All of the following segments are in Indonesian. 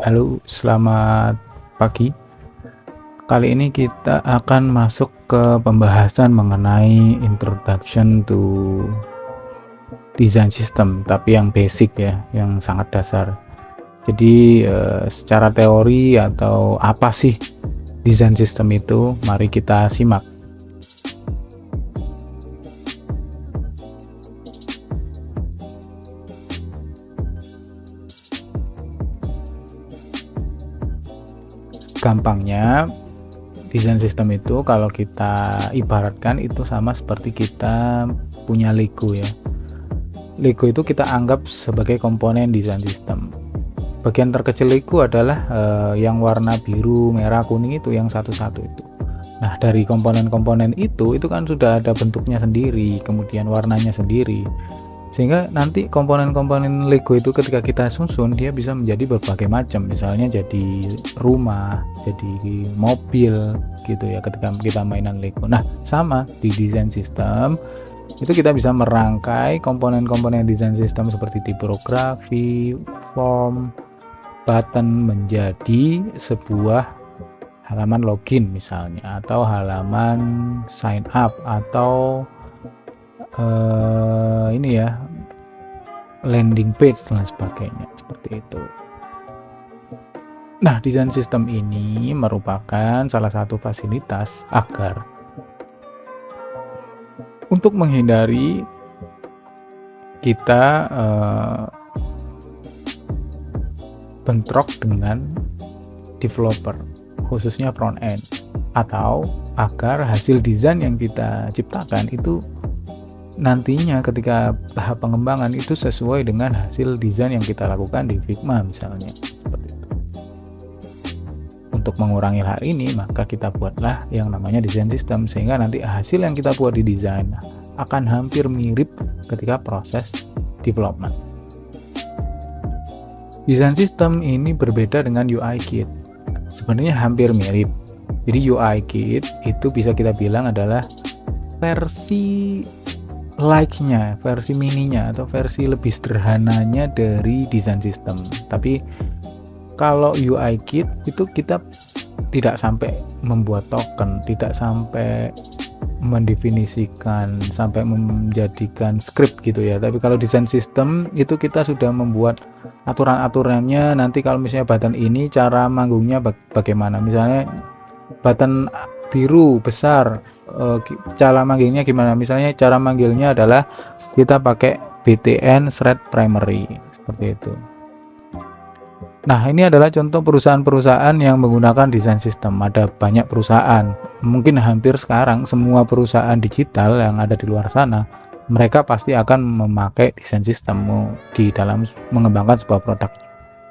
Halo, selamat pagi. Kali ini kita akan masuk ke pembahasan mengenai introduction to design system, tapi yang basic ya, yang sangat dasar. Jadi secara teori atau apa sih design system itu, mari kita simak. Gampangnya, desain sistem itu kalau kita ibaratkan itu sama seperti kita punya Lego ya. Lego itu kita anggap sebagai komponen desain sistem. Bagian terkecil Lego adalah yang warna biru, merah, kuning itu yang satu-satu itu. Nah, dari komponen-komponen itu kan sudah ada bentuknya sendiri, kemudian warnanya sendiri. Sehingga nanti komponen-komponen Lego itu ketika kita susun dia bisa menjadi berbagai macam, misalnya jadi rumah, jadi mobil gitu ya ketika kita mainan Lego. Nah, sama di desain sistem itu kita bisa merangkai komponen-komponen desain sistem seperti tipografi, form, button menjadi sebuah halaman login misalnya, atau halaman sign up, atau ini ya, landing page dan sebagainya, seperti itu. Nah, desain sistem ini merupakan salah satu fasilitas agar untuk menghindari kita bentrok dengan developer, khususnya front end, atau agar hasil desain yang kita ciptakan itu nantinya ketika tahap pengembangan itu sesuai dengan hasil desain yang kita lakukan di Figma misalnya, seperti itu. Untuk mengurangi hal ini, maka kita buatlah yang namanya desain sistem, sehingga nanti hasil yang kita buat di desain akan hampir mirip ketika proses development. Desain sistem ini berbeda dengan UI Kit. Sebenarnya hampir mirip. Jadi UI Kit itu bisa kita bilang adalah versi like-nya, versi mininya, atau versi lebih sederhananya dari desain sistem. Tapi kalau UI Kit itu kita tidak sampai membuat token, tidak sampai mendefinisikan, sampai menjadikan script gitu ya. Tapi kalau desain sistem itu kita sudah membuat aturan-aturannya. Nanti kalau misalnya button ini cara manggungnya bagaimana, misalnya button biru besar, cara manggilnya gimana, misalnya cara manggilnya adalah kita pakai btn thread primary, seperti itu. Nah, ini adalah contoh perusahaan-perusahaan yang menggunakan desain sistem. Ada banyak perusahaan, mungkin hampir sekarang semua perusahaan digital yang ada di luar sana, mereka pasti akan memakai desain sistem di dalam mengembangkan sebuah produk.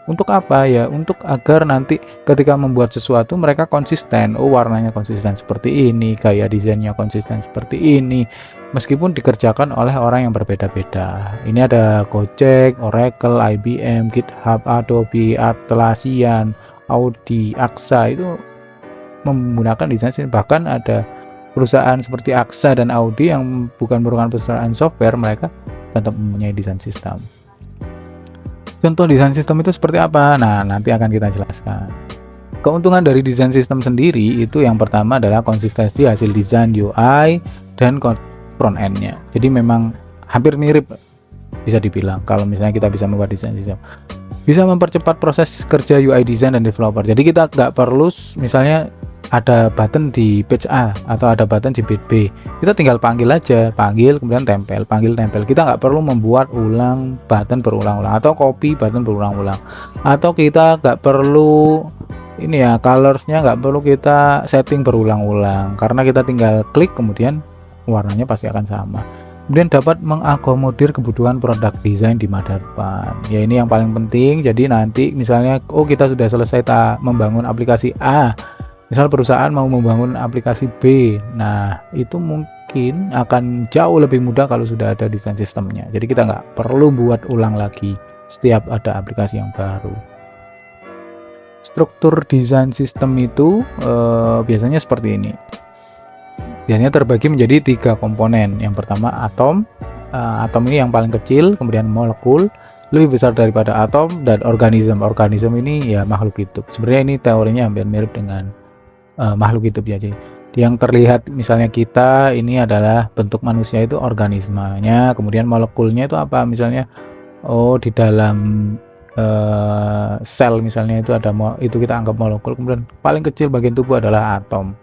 Untuk apa ya? Untuk agar nanti ketika membuat sesuatu mereka konsisten. Oh, warnanya konsisten seperti ini, gaya desainnya konsisten seperti ini, meskipun dikerjakan oleh orang yang berbeda-beda. Ini ada Gojek, Oracle, IBM, GitHub, Adobe, Atlassian, Audi, AXA itu menggunakan desain sistem. Bahkan ada perusahaan seperti AXA dan Audi yang bukan merupakan perusahaan software, mereka tetap mempunyai desain sistem. Contoh desain sistem itu seperti apa? Nah, nanti akan kita jelaskan. Keuntungan dari desain sistem sendiri itu yang pertama adalah konsistensi hasil desain UI dan front end-nya. Jadi memang hampir mirip bisa dibilang kalau misalnya kita bisa membuat desain sistem. Bisa mempercepat proses kerja UI design dan developer. Jadi kita nggak perlu misalnya ada button di page A atau ada button di page B, kita tinggal panggil aja, panggil kemudian tempel, panggil tempel. Kita nggak perlu membuat ulang button berulang-ulang atau copy button berulang-ulang, atau kita nggak perlu ini ya, colorsnya nggak perlu kita setting berulang-ulang, karena kita tinggal klik kemudian warnanya pasti akan sama. Kemudian dapat mengakomodir kebutuhan produk desain di masa depan. Ya, ini yang paling penting. Jadi nanti misalnya kita sudah selesai membangun aplikasi A, misal perusahaan mau membangun aplikasi B, nah itu mungkin akan jauh lebih mudah kalau sudah ada desain sistemnya. Jadi kita nggak perlu buat ulang lagi setiap ada aplikasi yang baru. Struktur desain sistem itu biasanya seperti ini. Biasanya terbagi menjadi 3 komponen. Yang pertama atom. Atom ini yang paling kecil, kemudian molekul, lebih besar daripada atom dan organisme. Organisme ini ya makhluk hidup. Sebenarnya ini teorinya hampir mirip dengan makhluk hidup ya. Jadi yang terlihat misalnya kita ini adalah bentuk manusia itu organismenya, kemudian molekulnya itu apa? Misalnya di dalam sel misalnya itu ada itu kita anggap molekul, kemudian paling kecil bagian tubuh adalah atom.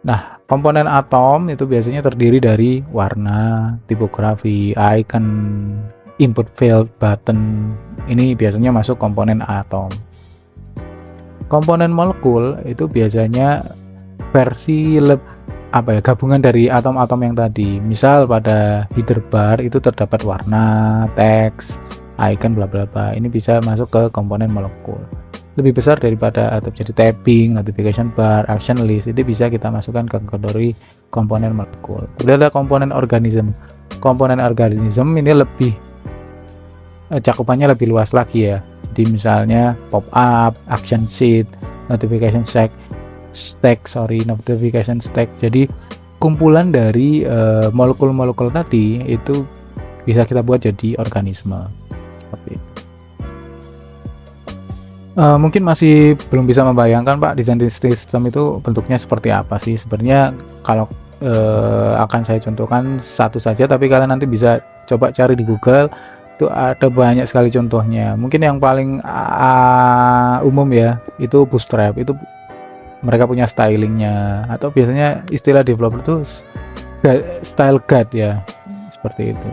Nah, komponen atom itu biasanya terdiri dari warna, tipografi, icon, input field, button. Ini biasanya masuk komponen atom. Komponen molekul itu biasanya versi gabungan dari atom-atom yang tadi. Misal pada header bar itu terdapat warna, teks, icon bla bla bla. Ini bisa masuk ke komponen molekul. Lebih besar daripada atau jadi tapping, notification bar, action list, itu bisa kita masukkan ke kategori komponen molekul. Kemudian ada komponen organisme. Komponen organisme ini lebih cakupannya lebih luas lagi ya. Jadi misalnya pop up, action sheet, notification stack. Jadi kumpulan dari molekul-molekul tadi itu bisa kita buat jadi organisme seperti itu. Mungkin masih belum bisa membayangkan Pak, desain sistem itu bentuknya seperti apa sih sebenarnya. Kalau akan saya contohkan satu saja, tapi kalian nanti bisa coba cari di Google, itu ada banyak sekali contohnya. Mungkin yang paling umum ya itu bootstrap. Itu mereka punya stylingnya, atau biasanya istilah developer itu style guide ya, seperti itu.